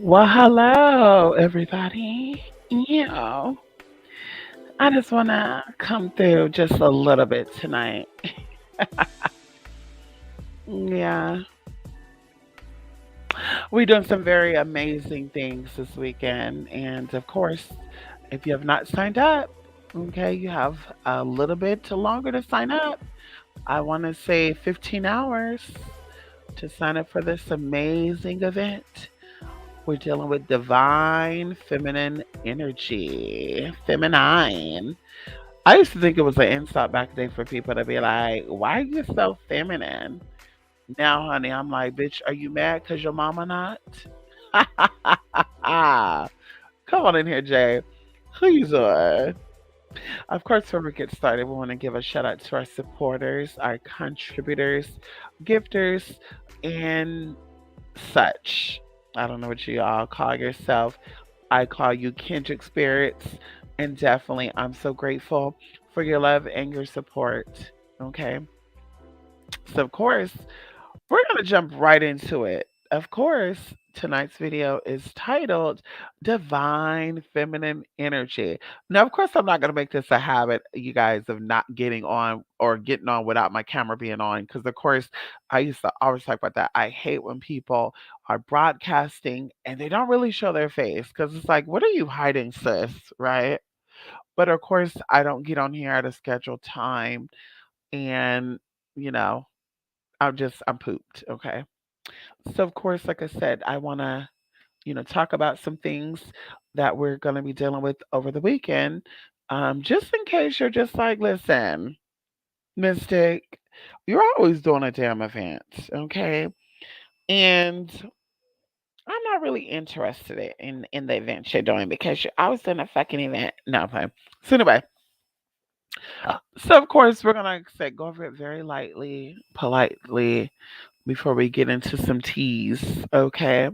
Well, hello, everybody. I just want to come through just a little bit tonight. Yeah, we're doing some very amazing things this weekend. And of course, if you have not signed up, okay, you have a little bit to longer to sign up. I want to say 15 hours to sign up for this amazing event. We're dealing with divine feminine energy. Feminine. I used to think it was an insult back then for people to be like, why are you so feminine? Now, honey, I'm like, bitch, are you mad because your mama not? Come on in here, Jay. Who you doing? Of course, before we get started, we want to give a shout out to our supporters, our contributors, gifters, and such. I don't know what you all call yourself. I call you kindred spirits. And definitely, I'm so grateful for your love and your support. Okay. So, of course, we're going to jump right into it. Of course, tonight's video is titled Divine Feminine Energy. Now, of course, I'm not going to make this a habit, you guys, of not getting on or getting on without my camera being on. Because, of course, I used to always talk about that. I hate when people are broadcasting and they don't really show their face because it's like, what are you hiding, sis? Right? But, of course, I don't get on here at a scheduled time. And, you know, I'm pooped. Okay. So, of course, like I said, I want to, talk about some things that we're going to be dealing with over the weekend. Just in case you're just like, listen, Mystic, you're always doing a damn event, okay? And I'm not really interested in the event you're doing because you're always doing a fucking event. No, I'm fine. So, anyway, so of course, we're going to say go over it very lightly, politely before we get into some teas, okay?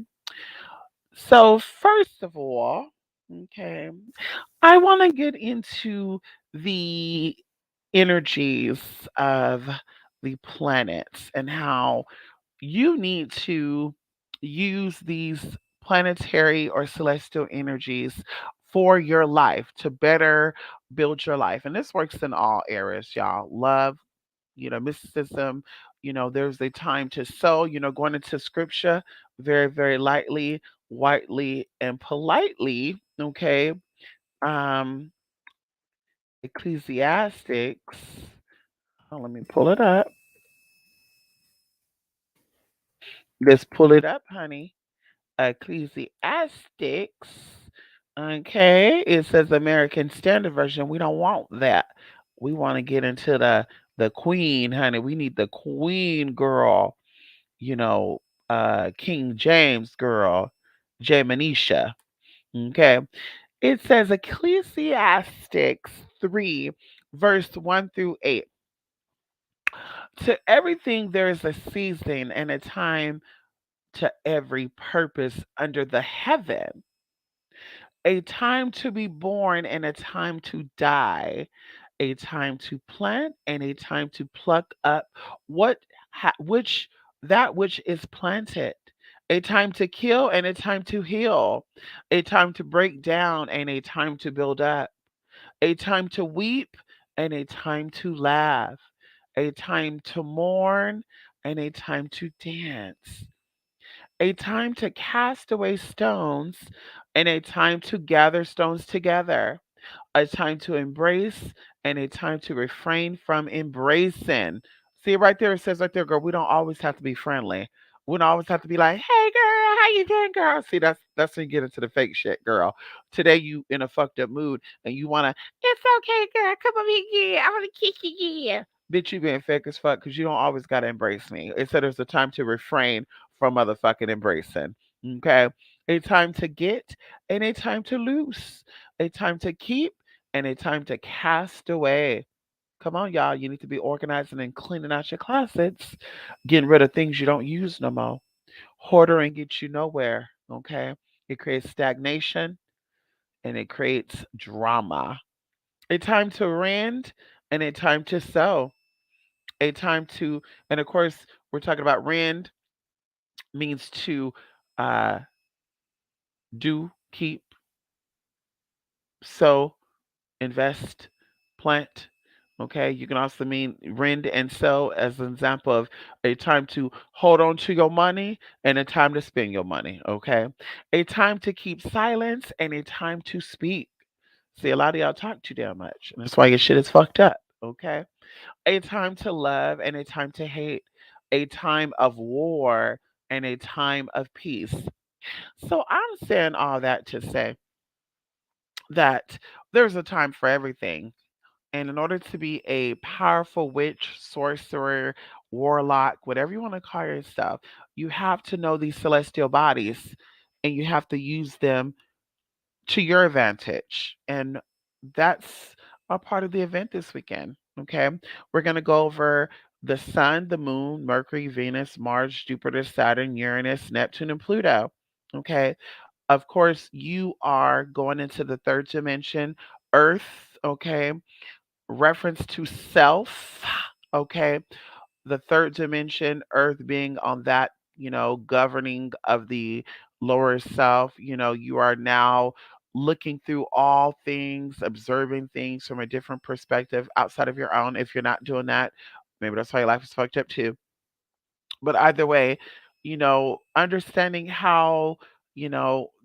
So, first of all, okay, I want to get into the energies of the planets and how you need to use these planetary or celestial energies for your life to better build your life. And this works in all areas, y'all. Love, mysticism, there's a time to sow, going into scripture very, very lightly, whitely, and politely. Okay. Um, Ecclesiastics. Oh, let me pull it up. Let's pull it up, honey. Ecclesiastics. Okay. It says American Standard Version. We don't want that. We want to get into the queen, honey. We need the queen girl. you know, King James girl, Jamanisha. Okay. It says Ecclesiastics 3, verse 1 through 8. To everything there is a season and a time to every purpose under the heaven, a time to be born and a time to die, a time to plant and a time to pluck up what which that which is planted, a time to kill and a time to heal, a time to break down and a time to build up, a time to weep and a time to laugh, a time to mourn and a time to dance, a time to cast away stones and a time to gather stones together, a time to embrace and a time to refrain from embracing. See right there, it says right there, girl, we don't always have to be friendly. We don't always have to be like, hey girl, how you doing, girl? See, that's when you get into the fake shit, girl. Today you in a fucked up mood and you wanna, it's okay, girl, come over here, I wanna kiss you, yeah. Bitch, you being fake as fuck because you don't always gotta embrace me. It said there's a time to refrain from motherfucking embracing. Okay? A time to get and a time to loose. A time to keep and a time to cast away. Come on, y'all. You need to be organizing and cleaning out your closets, getting rid of things you don't use no more. Hoarding gets you nowhere. Okay. It creates stagnation and it creates drama. A time to rend and a time to sow. A time to, and of course, we're talking about rend means to uh, Do, keep, sow, invest, plant. Okay, you can also mean rend and sow as an example of a time to hold on to your money and a time to spend your money. Okay, a time to keep silence and a time to speak. See, a lot of y'all talk too damn much, and that's why your shit is fucked up. Okay, a time to love and a time to hate, a time of war and a time of peace. So I'm saying all that to say that there's a time for everything. And in order to be a powerful witch, sorcerer, warlock, whatever you want to call yourself, you have to know these celestial bodies and you have to use them to your advantage. And that's a part of the event this weekend. Okay. We're going to go over the sun, the moon, Mercury, Venus, Mars, Jupiter, Saturn, Uranus, Neptune, and Pluto. Okay. Of course, you are going into the third dimension, Earth. Okay, reference to self. Okay, the third dimension, Earth being on that, governing of the lower self. You are now looking through all things, observing things from a different perspective outside of your own. If you're not doing that, maybe that's why your life is fucked up too. But either way, understanding how,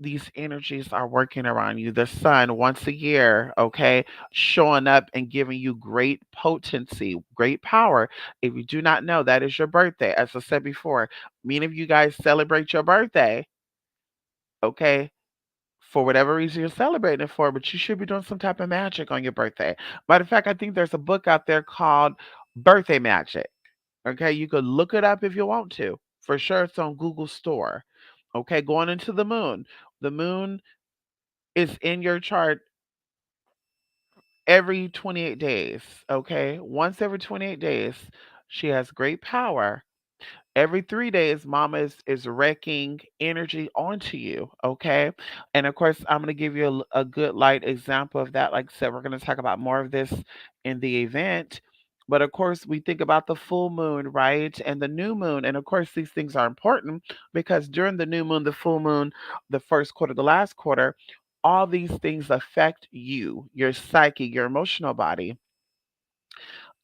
these energies are working around you. The sun once a year, okay, showing up and giving you great potency, great power. If you do not know, that is your birthday. As I said before, many of you guys celebrate your birthday, okay, for whatever reason you're celebrating it for, but you should be doing some type of magic on your birthday. Matter of fact, I think there's a book out there called Birthday Magic. Okay, you could look it up if you want to. For sure, it's on Google Store. Okay, going into the moon. The moon is in your chart every 28 days. Okay, once every 28 days, she has great power. Every 3 days, mama is wrecking energy onto you. Okay. And of course, I'm going to give you a good light example of that. Like I said, we're going to talk about more of this in the event. But of course, we think about the full moon, right? And the new moon. And of course, these things are important because during the new moon, the full moon, the first quarter, the last quarter, all these things affect you, your psyche, your emotional body.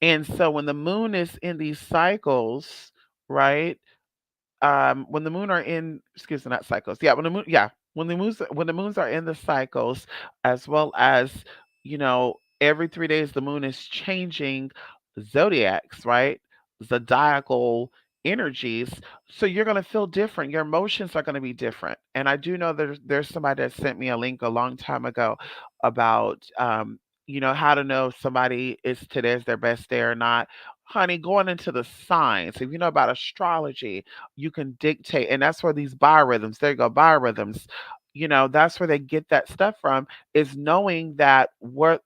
And so when the moon is in these cycles, right? When the moon are in, excuse me, not cycles, yeah, when the moon, yeah, when the moons are in the cycles, as well as, every 3 days the moon is changing zodiacs, right? Zodiacal energies. So you're going to feel different, your emotions are going to be different. And I do know there's somebody that sent me a link a long time ago about how to know if somebody is today's their best day or not. Honey, going into the signs, if you know about astrology, you can dictate, and that's where these biorhythms, there you go, biorhythms, that's where they get that stuff from, is knowing that what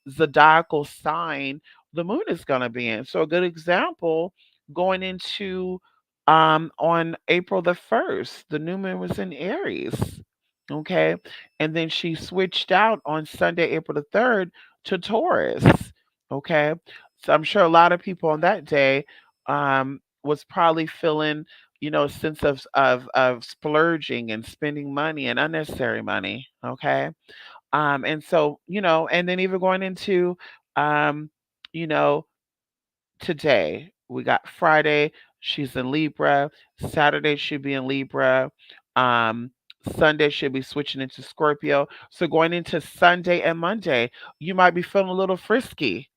zodiacal sign the moon is going to be in. So a good example, going into on April the 1st, the new moon was in Aries. Okay. And then she switched out on Sunday, April the 3rd to Taurus. Okay. So I'm sure a lot of people on that day was probably feeling, a sense of splurging and spending money and unnecessary money. Okay. And so, and then even going into you know, today. We got Friday, she's in Libra. Saturday should be in Libra. Um, Sunday should be switching into Scorpio. So going into Sunday and Monday, you might be feeling a little frisky.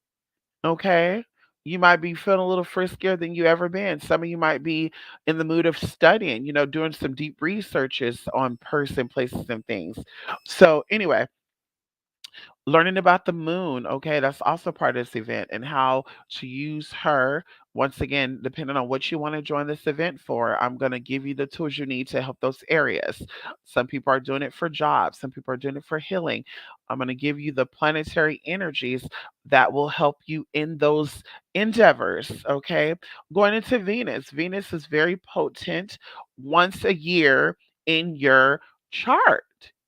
Okay. You might be feeling a little friskier than you ever been. Some of you might be in the mood of studying, doing some deep researches on person, places, and things. So anyway, learning about the moon, okay, that's also part of this event, and how to use her. Once again, depending on what you want to join this event for, I'm going to give you the tools you need to help those areas. Some people are doing it for jobs, some people are doing it for healing. I'm going to give you the planetary energies that will help you in those endeavors. Okay, going into Venus, Venus is very potent once a year in your chart.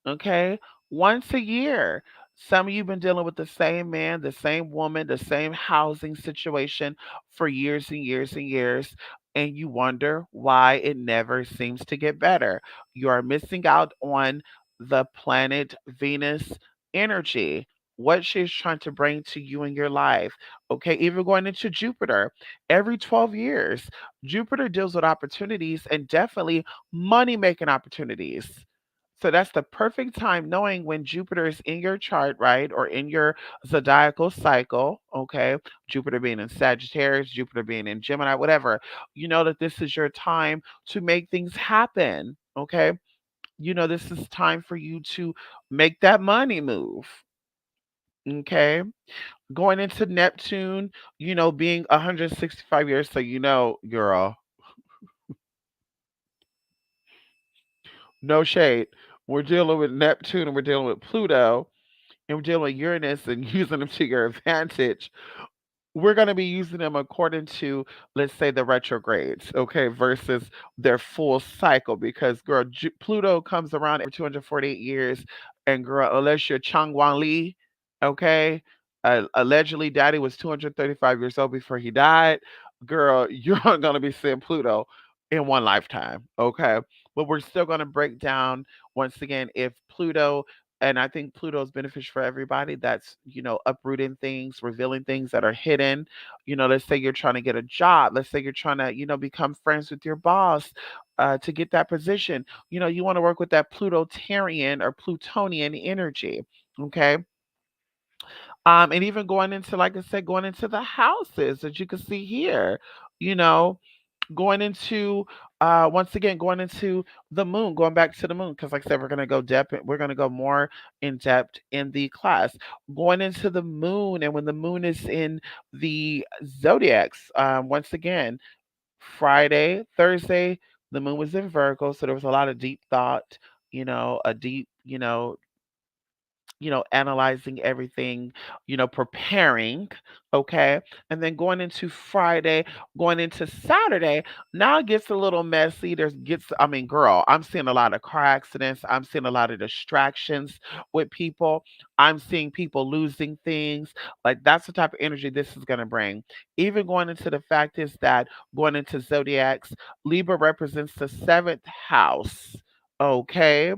Okay, once a year. Some of you been dealing with the same man, the same woman, the same housing situation for years and years and years. and you wonder why it never seems to get better. You are missing out on the planet Venus energy, what she's trying to bring to you in your life. Okay, even going into Jupiter, every 12 years, Jupiter deals with opportunities and definitely money making opportunities. So that's the perfect time knowing when Jupiter is in your chart, right? Or in your zodiacal cycle, okay? Jupiter being in Sagittarius, Jupiter being in Gemini, whatever. You know that this is your time to make things happen, okay? You know, this is time for you to make that money move, okay? Going into Neptune, being 165 years, so girl, no shade. We're dealing with Neptune and we're dealing with Pluto and we're dealing with Uranus and using them to your advantage. We're going to be using them according to, let's say, the retrogrades, okay, versus their full cycle. Because, girl, Pluto comes around every 248 years, and girl, unless you're Chang Wang Li, okay, allegedly, Daddy was 235 years old before he died. Girl, you're going to be seeing Pluto in one lifetime, okay. But we're still going to break down once again if Pluto, and I think Pluto is beneficial for everybody. That's, uprooting things, revealing things that are hidden. Let's say you're trying to get a job. Let's say you're trying to, become friends with your boss to get that position. You want to work with that Plutotarian or Plutonian energy. Okay. And even going into, like I said, going into the houses that you can see here, you know, going into once again going into the moon, going back to the moon, because like I said, we're going to go more in depth in the class, going into the moon. And when the moon is in the zodiacs, once again, Friday, Thursday, the moon was in Virgo, so there was a lot of deep thought, a deep, analyzing everything, preparing, okay? And then going into Friday, going into Saturday, now it gets a little messy. I mean, girl, I'm seeing a lot of car accidents. I'm seeing a lot of distractions with people. I'm seeing people losing things. Like, that's the type of energy this is going to bring. Even going into the fact is that going into zodiacs, Libra represents the seventh house, okay?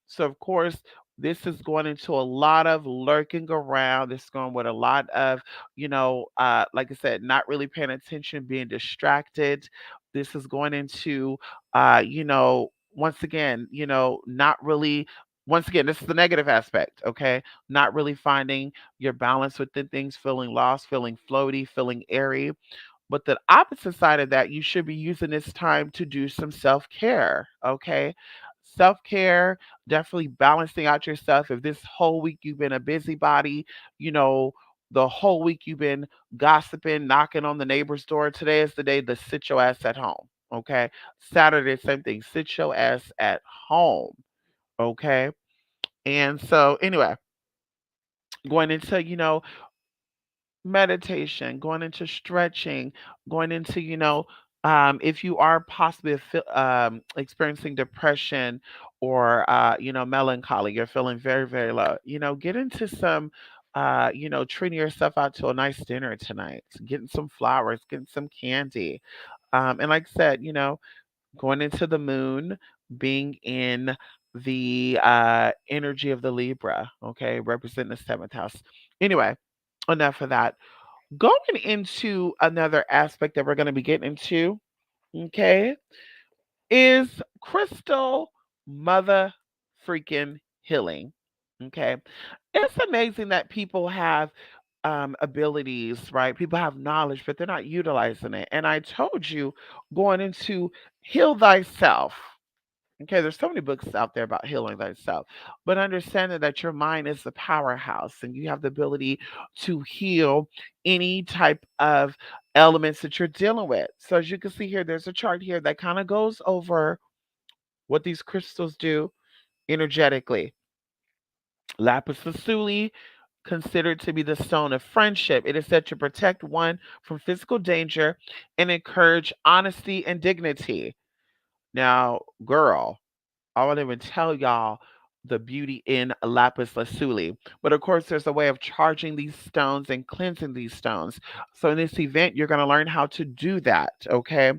So, of course, this is going into a lot of lurking around. This is going with a lot of, like I said, not really paying attention, being distracted. This is going into, once again, not really. Once again, this is the negative aspect, okay? Not really finding your balance within things, feeling lost, feeling floaty, feeling airy. But the opposite side of that, you should be using this time to do some self care, okay? Self care, definitely balancing out yourself. If this whole week you've been a busybody, you know, the whole week you've been gossiping, knocking on the neighbor's door, today is the day to sit your ass at home, okay? Saturday, same thing, sit your ass at home, okay? And so, anyway, going into, meditation, going into stretching, going into, if you are possibly experiencing depression or, melancholy, you're feeling very, very low, get into some, treating yourself out to a nice dinner tonight, getting some flowers, getting some candy. And like I said, going into the moon, being in the energy of the Libra, okay, representing the seventh house. Anyway, enough of that. Going into another aspect that we're going to be getting into, okay, is crystal mother freaking healing. Okay. It's amazing that people have abilities, right? People have knowledge, but they're not utilizing it. And I told you, going into heal thyself. Okay, there's so many books out there about healing thyself, but understanding that your mind is the powerhouse and you have the ability to heal any type of elements that you're dealing with. So, as you can see here, there's a chart here that kind of goes over what these crystals do energetically. Lapis lazuli, considered to be the stone of friendship. It is said to protect one from physical danger and encourage honesty and dignity. Now, girl, I won't even tell y'all. the beauty in lapis lazuli. But of course, there's a way of charging these stones and cleansing these stones. So in this event, you're going to learn how to do that. Okay.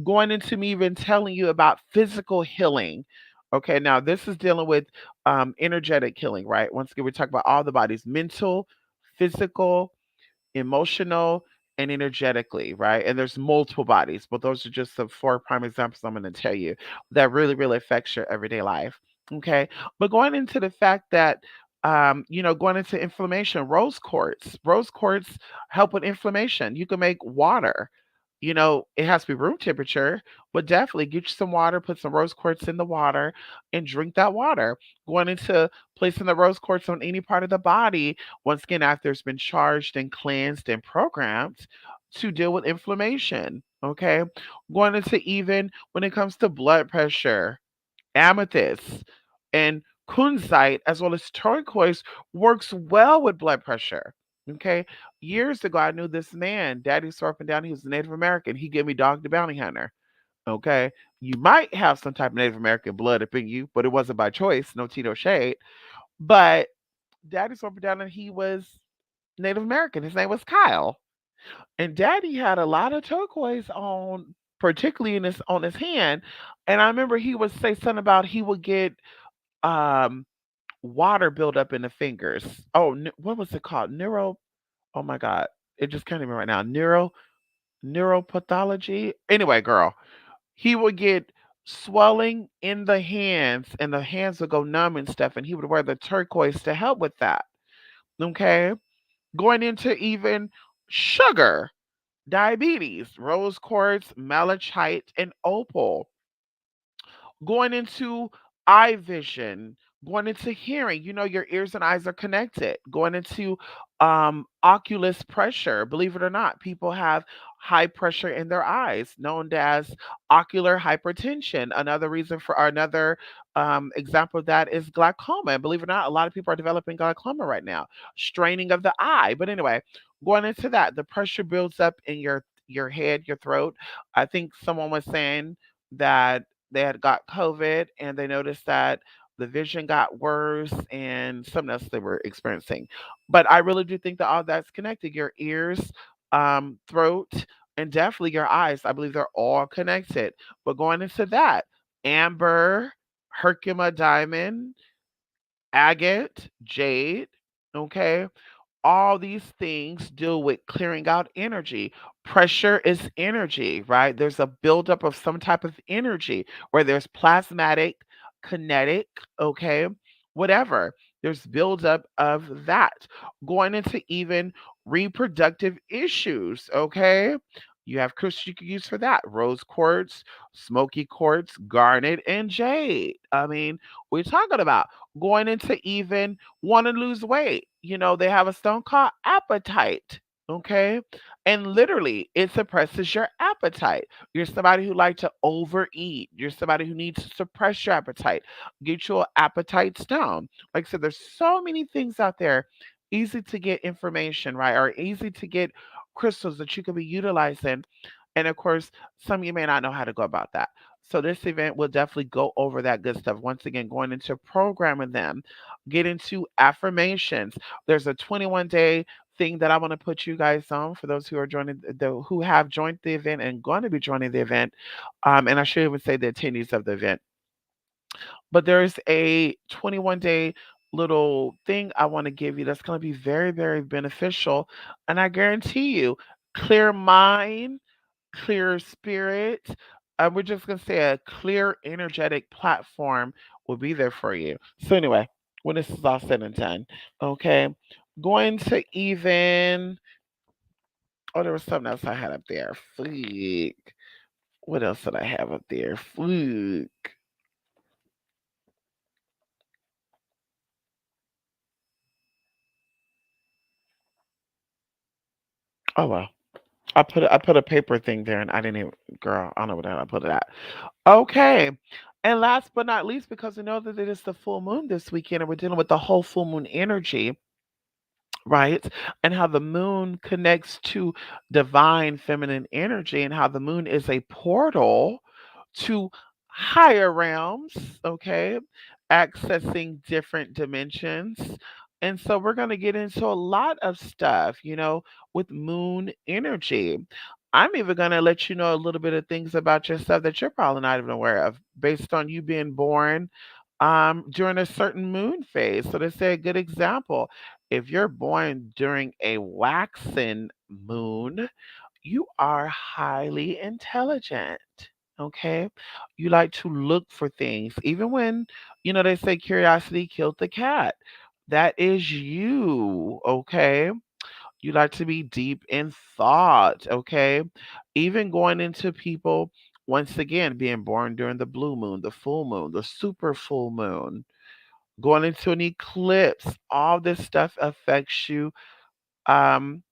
Going into me even telling you about physical healing. Okay. Now, this is dealing with energetic healing, right? Once again, we talk about all the bodies: mental, physical, emotional, and energetically, right? And there's multiple bodies, but those are just the four prime examples I'm going to tell you that really, really affects your everyday life. Okay. But going into the fact that, going into inflammation, rose quartz help with inflammation. You can make water. It has to be room temperature, but definitely get you some water, put some rose quartz in the water, and drink that water. Going into placing the rose quartz on any part of the body, once again, after it's been charged and cleansed and programmed to deal with inflammation. Okay. Going into even when it comes to blood pressure, amethyst and kunzite, as well as turquoise, works well with blood pressure. Okay. Years ago, I knew this man, Daddy Surfing Down. He was a Native American. He gave me Dog the Bounty Hunter. Okay. You might have some type of Native American blood up in you, but it wasn't by choice. No tea, no shade. But Daddy Surfing Down, and he was Native American. His name was Kyle. And Daddy had a lot of turquoise on, particularly in his on his hand. And I remember he would say something about he would get um water build up in the fingers. Oh, what was it called? Neuro. Oh my God, it just can't even right now. Neuropathology. Anyway, girl, he would get swelling in the hands, and the hands would go numb and stuff, and he would wear the turquoise to help with that. Okay, going into even sugar, diabetes, rose quartz, malachite, and opal. Going into eye vision, going into hearing. Your ears and eyes are connected. Going into oculus pressure. Believe it or not, people have high pressure in their eyes, known as ocular hypertension. Another reason for or another example of that is glaucoma. And believe it or not, a lot of people are developing glaucoma right now, straining of the eye. But anyway, going into that, the pressure builds up in your head, your throat. I think someone was saying that they had got COVID and they noticed that the vision got worse and something else they were experiencing. But I really do think that all that's connected. Your ears, throat, and definitely your eyes. I believe they're all connected. But going into that, amber, herkimer diamond, agate, jade, okay? All these things deal with clearing out energy. Pressure is energy, right? There's a buildup of some type of energy where there's plasmatic, kinetic, okay, whatever. There's buildup of that. Going into even reproductive issues, okay? You have crystals you can use for that: rose quartz, smoky quartz, garnet, and jade. I mean, we're talking about going into even want to lose weight. They have a stone called appetite. Okay. And literally, it suppresses your appetite. You're somebody who like to overeat. You're somebody who needs to suppress your appetite. Get your appetite stone. Like I said, there's so many things out there, easy to get information, right? Or easy to get crystals that you could be utilizing. And of course, some of you may not know how to go about that. So this event will definitely go over that good stuff. Once again, going into programming them, get into affirmations. There's a 21-day thing that I want to put you guys on for those who are joining who have joined the event and going to be joining the event. And I should even say the attendees of the event. But there's a 21-day little thing I want to give you that's going to be very, very beneficial. And I guarantee you, clear mind, clear spirit. We're just going to say a clear, energetic platform will be there for you. So, anyway, when this is all said and done, okay, going to even, oh, there was something else I had up there. Freak. What else did I have up there? Freak. Oh, well. I put a paper thing there and I didn't even, girl, I don't know what I put it at. Okay. And last but not least, because we know that it is the full moon this weekend and we're dealing with the whole full moon energy, right? And how the moon connects to divine feminine energy and how the moon is a portal to higher realms, okay? accessing different dimensions. And so we're going to get into a lot of stuff, with moon energy. I'm even going to let you know a little bit of things about yourself that you're probably not even aware of based on you being born during a certain moon phase. So, to say a good example, if you're born during a waxing moon, you are highly intelligent. Okay. You like to look for things, even when, they say curiosity killed the cat. That is you. Okay. You like to be deep in thought. Okay. Even going into people, once again, being born during the blue moon, the full moon, the super full moon, going into an eclipse, all this stuff affects you. Um,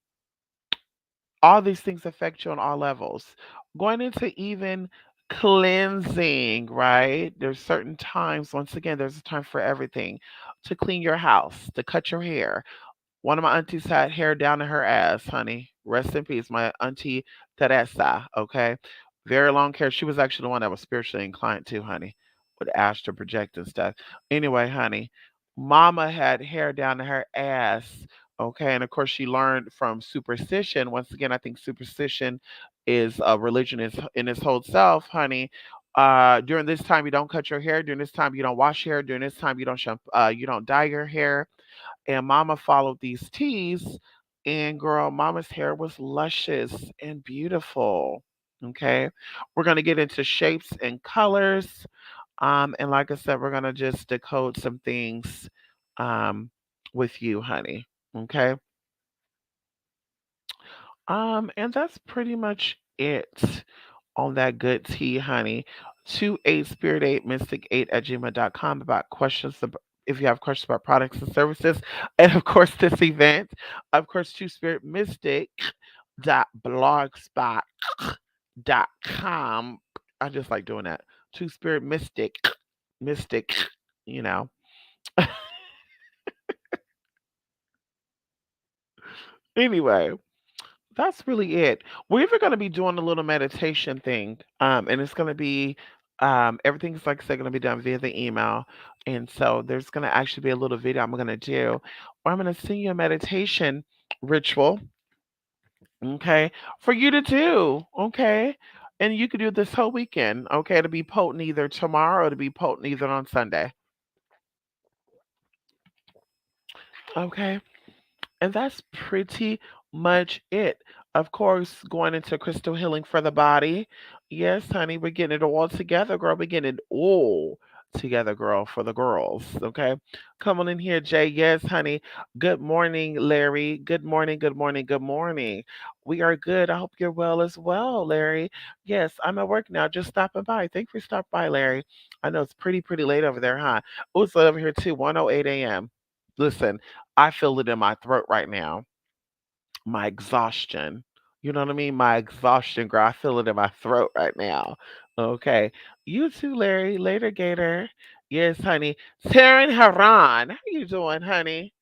all these things affect you on all levels. Going into even cleansing, right? There's certain times, once again, there's a time for everything to clean your house, to cut your hair. One of my aunties had hair down to her ass, honey. Rest in peace, my auntie Teresa. Okay, very long hair. She was actually the one that was spiritually inclined too, honey, with astral project and stuff. Anyway, honey, Mama had hair down to her ass. Okay, and of course she learned from superstition. Once again, I think superstition is a religion is in its whole self, honey. During this time you don't cut your hair. During this time you don't wash your hair. During this time you don't you don't dye your hair, and Mama followed these teas, and girl, Mama's hair was luscious and beautiful. Okay, we're gonna get into shapes and colors, and like I said, we're gonna just decode some things, um, with you, honey. Okay, and that's pretty much it on that good tea, honey. 28spirit8 mystic8 at gmail.com about questions. If you have questions about products and services, and of course, this event, of course, two spirit mystic dot blogspot dot com. I just like doing that. Two spirit mystic, you know. Anyway, that's really it. We're even going to be doing a little meditation thing, and it's going to be everything's like I said going to be done via the email, and so there's going to actually be a little video I'm going to do, or I'm going to send you a meditation ritual, okay, for you to do, okay, and you could do this whole weekend, okay, to be potent either tomorrow or to be potent either on Sunday, okay. And that's pretty much it. Of course, going into crystal healing for the body. Yes, honey, we're getting it all together, girl. We're getting it all together, girl, for the girls. Okay. Come on in here, Jay. Yes, honey. Good morning, Larry. Good morning, good morning, good morning. We are good. I hope you're well as well, Larry. Yes, I'm at work now. Just stopping by. Thank you for stopping by, Larry. I know it's pretty late over there, huh? Oh, it's late over here too. 1:08 a.m. Listen, I feel it in my throat right now. My exhaustion. You know what I mean? My exhaustion, girl. I feel it in my throat right now. Okay. You too, Larry. Later, Gator. Yes, honey. Taryn Haran. How you doing, honey?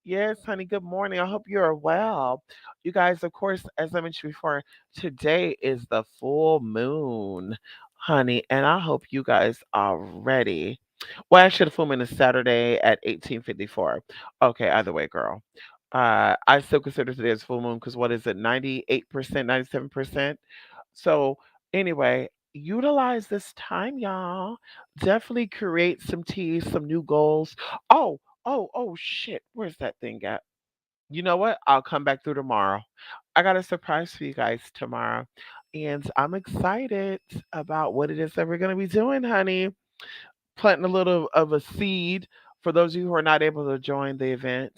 Yes, honey. Good morning. I hope you are well. You guys, of course, as I mentioned before, today is the full moon, honey, and I hope you guys are ready. Well, actually, the full moon is Saturday at 18:54. Okay, either way, girl. I still consider today as full moon because what is it, 98%, 97%? So, anyway, utilize this time, y'all. Definitely create some teas, some new goals. Oh, shit. Where's that thing at? You know what? I'll come back through tomorrow. I got a surprise for you guys tomorrow. And I'm excited about what it is that we're going to be doing, honey. Planting a little of a seed for those of you who are not able to join the event.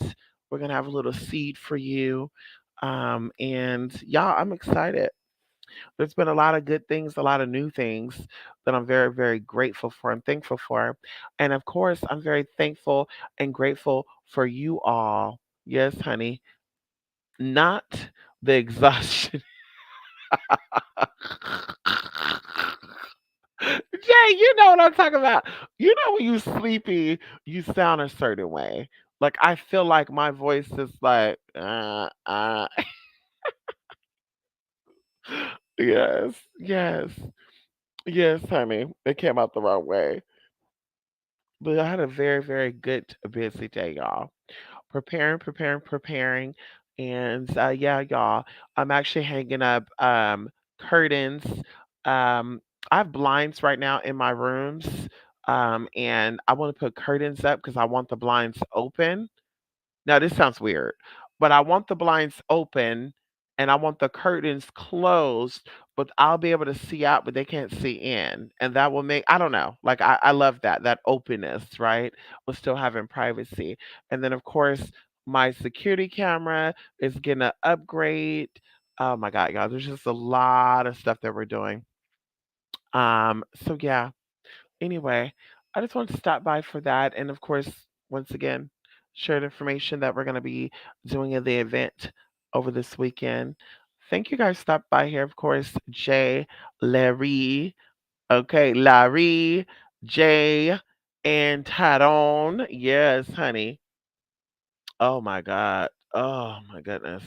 We're going to have a little seed for you. And y'all, I'm excited. There's been a lot of good things, a lot of new things that I'm very grateful for and thankful for. And of course, I'm very thankful and grateful for you all. Yes, honey, not the exhaustion. Jay, you know what I'm talking about. You know when you sleepy, you sound a certain way. Like I feel like my voice is like, yes, yes, yes, honey. It came out the wrong way. But I had a very, very good busy day, y'all. Preparing. And yeah, y'all, I'm actually hanging up curtains. Um, I have blinds right now in my rooms. And I want to put curtains up because I want the blinds open. Now, this sounds weird, but I want the blinds open and I want the curtains closed, but I'll be able to see out, but they can't see in. And that will make, I don't know, like I love that openness, right? But still having privacy. And then, of course, my security camera is going to upgrade. Oh my God, y'all, there's just a lot of stuff that we're doing. So yeah, anyway, I just wanted to stop by for that. And of course, once again, share the information that we're going to be doing at the event over this weekend. Thank you guys. Stop by here. Of course, Jay, Larry, okay, Larry, Jay, and Tyrone. Yes, honey. Oh my God. Oh my goodness.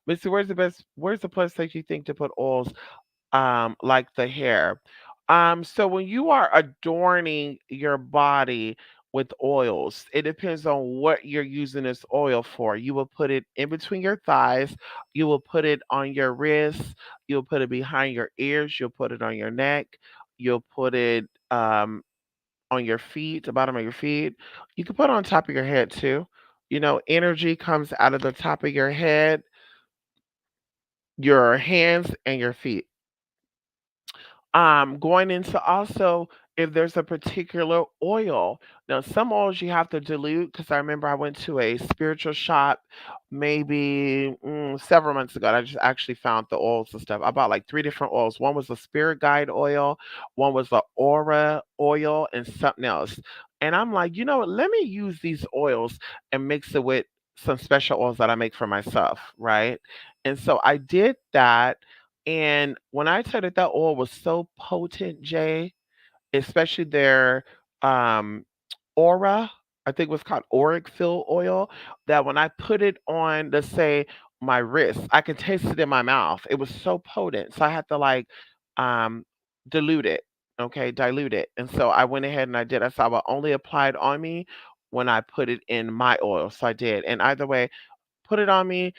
Missy, where's the place that you think to put oils like the hair? So when you are adorning your body with oils, it depends on what you're using this oil for. You will put it in between your thighs, you will put it on your wrists, you'll put it behind your ears, you'll put it on your neck, you'll put it on your feet, the bottom of your feet. You can put it on top of your head too. You know, energy comes out of the top of your head, your hands, and your feet. Going into also if there's a particular oil. Now, some oils you have to dilute because I remember I went to a spiritual shop maybe several months ago. And I just actually found the oils and stuff. I bought like three different oils. One was a spirit guide oil, one was the aura oil, and something else. And I'm like, you know what? Let me use these oils and mix it with some special oils that I make for myself, right? And so I did that, and when I tell you that that oil was so potent, Jay, especially their um, aura, I think it was called auric fill oil, that when I put it on, let's say, my wrist, I could taste it in my mouth. It was so potent. So I had to like um, dilute it, okay, dilute it. And so I went ahead and I did. I saw I would only apply it on me when I put it in my oil. So I did. And either way, put it on me.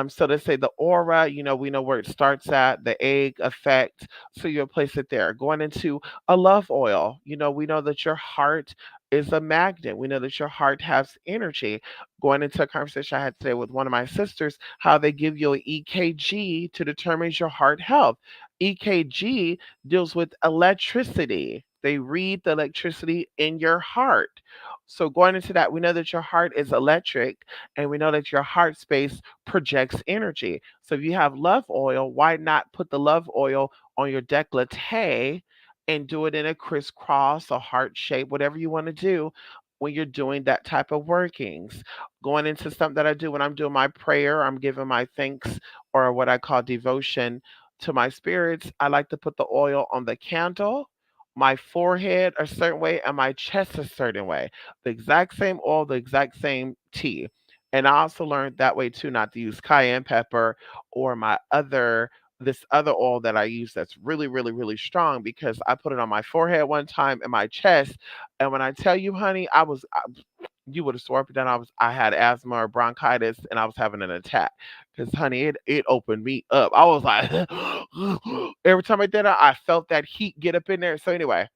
So let's say the aura, you know, we know where it starts at, the egg effect. So you'll place it there. Going into a love oil, you know, we know that your heart is a magnet. We know that your heart has energy. Going into a conversation I had today with one of my sisters, how they give you an EKG to determine your heart health. EKG deals with electricity. They read the electricity in your heart. So going into that, we know that your heart is electric, and we know that your heart space projects energy. So if you have love oil, why not put the love oil on your décolleté and do it in a crisscross or heart shape, whatever you want to do when you're doing that type of workings. Going into something that I do when I'm doing my prayer, I'm giving my thanks or what I call devotion to my spirits. I like to put the oil on the candle, my forehead a certain way, and my chest a certain way. The exact same oil, the exact same tea. And I also learned that way too, not to use cayenne pepper or my other this other oil that I use that's really, really, really strong, because I put it on my forehead one time and my chest. And when I tell you, honey, you would have swore up and down I had asthma or bronchitis and I was having an attack. Because honey, it opened me up. I was like every time I did it, I felt that heat get up in there. So anyway,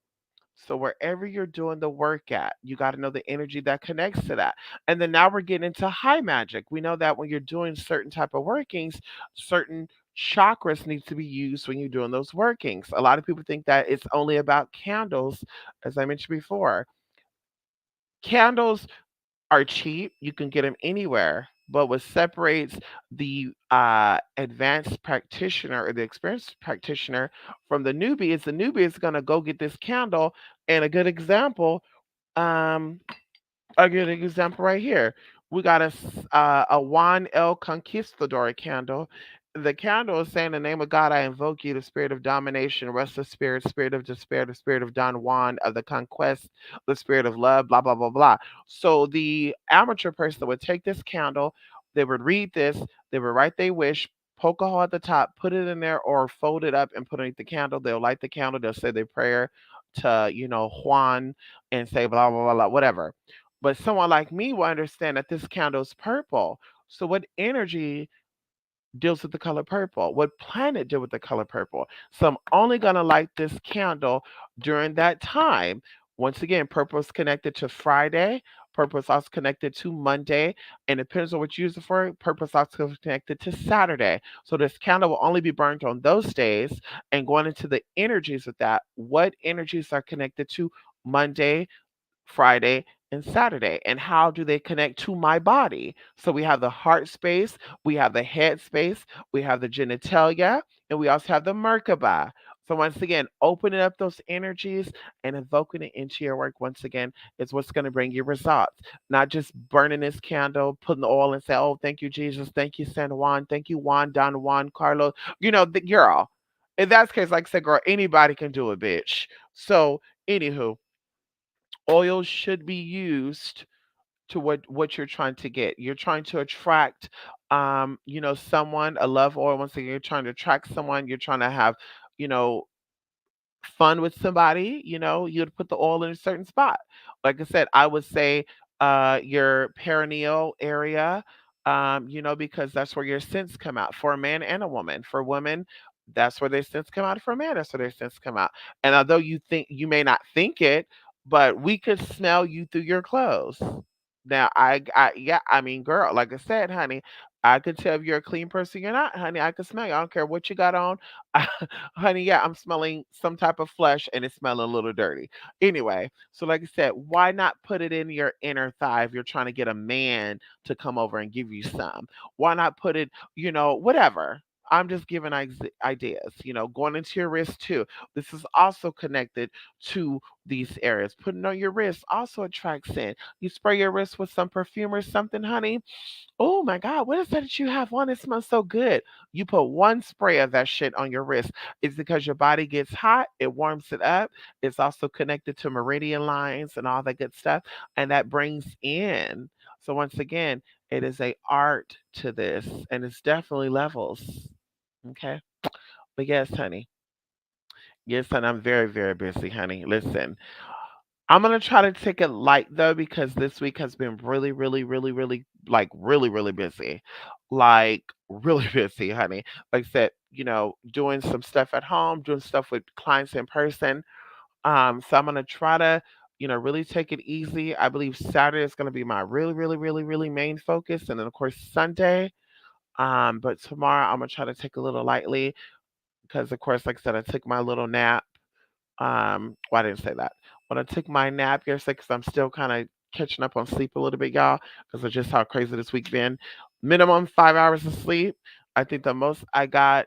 so wherever you're doing the work at, you got to know the energy that connects to that. And then now we're getting into high magic. We know that when you're doing certain type of workings, certain chakras need to be used when you're doing those workings. A lot of people think that it's only about candles, as I mentioned before. Candles are cheap. You can get them anywhere. But what separates the advanced practitioner or the experienced practitioner from the newbie is going to go get this candle. And a good example, um, I'll give you an example right here. We got a Juan El Conquistador candle. The candle is saying, "In the name of God, I invoke you, the spirit of domination, restless spirit, spirit of despair, the spirit of Don Juan, of the conquest, the spirit of love, blah, blah, blah, blah." So the amateur person would take this candle, they would read this, they would write their wish, poke a hole at the top, put it in there, or fold it up and put it underneath the candle. They'll light the candle, they'll say their prayer to, Juan and say blah, blah, blah, blah, whatever. But someone like me will understand that this candle is purple. So what energy deals with the color purple? What planet deal with the color purple? So I'm only going to light this candle during that time. Once again, purple is connected to Friday. Purple is also connected to Monday. And it depends on what you use it for. Purple is also connected to Saturday. So this candle will only be burnt on those days. And going into the energies of that, what energies are connected to Monday, Friday, and Saturday? And how do they connect to my body? So we have the heart space, we have the head space, we have the genitalia, and we also have the Merkaba. So once again, opening up those energies and invoking it into your work once again is what's going to bring you results. Not just burning this candle, putting the oil and say, "Oh, thank you, Jesus. Thank you, San Juan. Thank you, Juan, Don Juan, Carlos." The girl. In that case, like I said, girl, anybody can do it, bitch. So, anywho, oil should be used to what you're trying to get. You're trying to attract someone, a love oil. Once again, you're trying to attract someone, you're trying to have, you know, fun with somebody, you'd put the oil in a certain spot. Like I said, I would say your perineal area, because that's where your scents come out for a man and a woman. For women, that's where their scents come out. For a man, that's where their scents come out. And although you may not think it, but we could smell you through your clothes. Now, yeah, I mean, girl, like I said, honey, I could tell if you're a clean person or not, honey. I can smell you. I don't care what you got on. Honey, yeah, I'm smelling some type of flesh and it's smelling a little dirty. Anyway, so like I said, why not put it in your inner thigh if you're trying to get a man to come over and give you some? Why not put it, whatever? I'm just giving ideas, going into your wrist too. This is also connected to these areas. Putting on your wrist also attracts in. You spray your wrist with some perfume or something, honey. Oh my God, what is that you have on? It smells so good. You put one spray of that shit on your wrist. It's because your body gets hot, it warms it up. It's also connected to meridian lines and all that good stuff. And that brings in. So once again, it is a art to this, and it's definitely levels. Okay. But yes, honey. Yes, honey, I'm very, very busy, honey. Listen, I'm gonna try to take it light though because this week has been really, really, really, really, like really, really busy. Like really busy, honey. Like I said, doing some stuff at home, doing stuff with clients in person. So I'm gonna try to, really take it easy. I believe Saturday is gonna be my really, really, really, really main focus, and then of course Sunday. But tomorrow I'm gonna try to take a little lightly because of course, like I said, I took my little nap. Well, I didn't say that. When I took my nap yesterday, because I'm still kind of catching up on sleep a little bit, y'all, because of just how crazy this week been. Minimum 5 hours of sleep. I think the most I got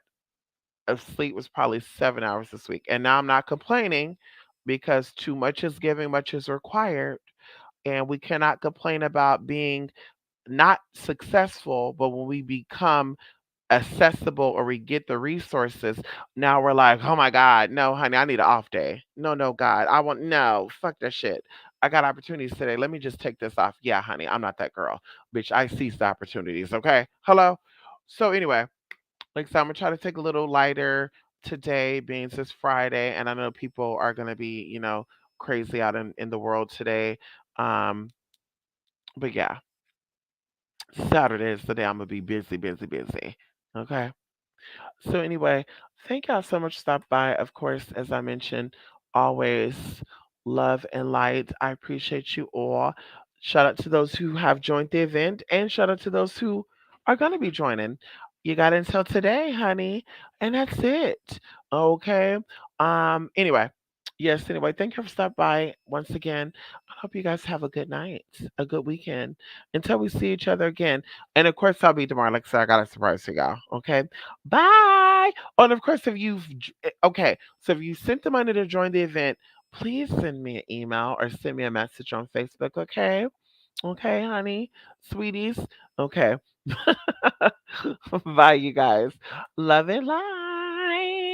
of sleep was probably 7 hours this week. And now I'm not complaining because too much is giving, much is required. And we cannot complain about being not successful, but when we become accessible or we get the resources, now we're like, oh my God, no, honey, I need an off day. No, no, God, no, fuck that shit. I got opportunities today. Let me just take this off. Yeah, honey, I'm not that girl. Bitch, I seize the opportunities, okay? Hello? So, anyway, like I said, I'm going to try to take a little lighter today, being it's Friday, and I know people are going to be, crazy out in the world today. Um, but yeah, Saturday is the day I'm going to be busy, busy, busy. Okay? So anyway, thank y'all so much for stopping by. Of course, as I mentioned, always love and light. I appreciate you all. Shout out to those who have joined the event and shout out to those who are going to be joining. You got until today, honey, and that's it. Okay. Anyway, yes, anyway, thank you for stopping by once again. I hope you guys have a good night, a good weekend. Until we see each other again. And of course, I'll be tomorrow. Like I said, I got a surprise for y'all. Okay. Bye. Oh, and of course, okay, so if you sent the money to join the event, please send me an email or send me a message on Facebook. Okay. Okay, honey, sweeties. Okay. Bye, you guys. Love and light.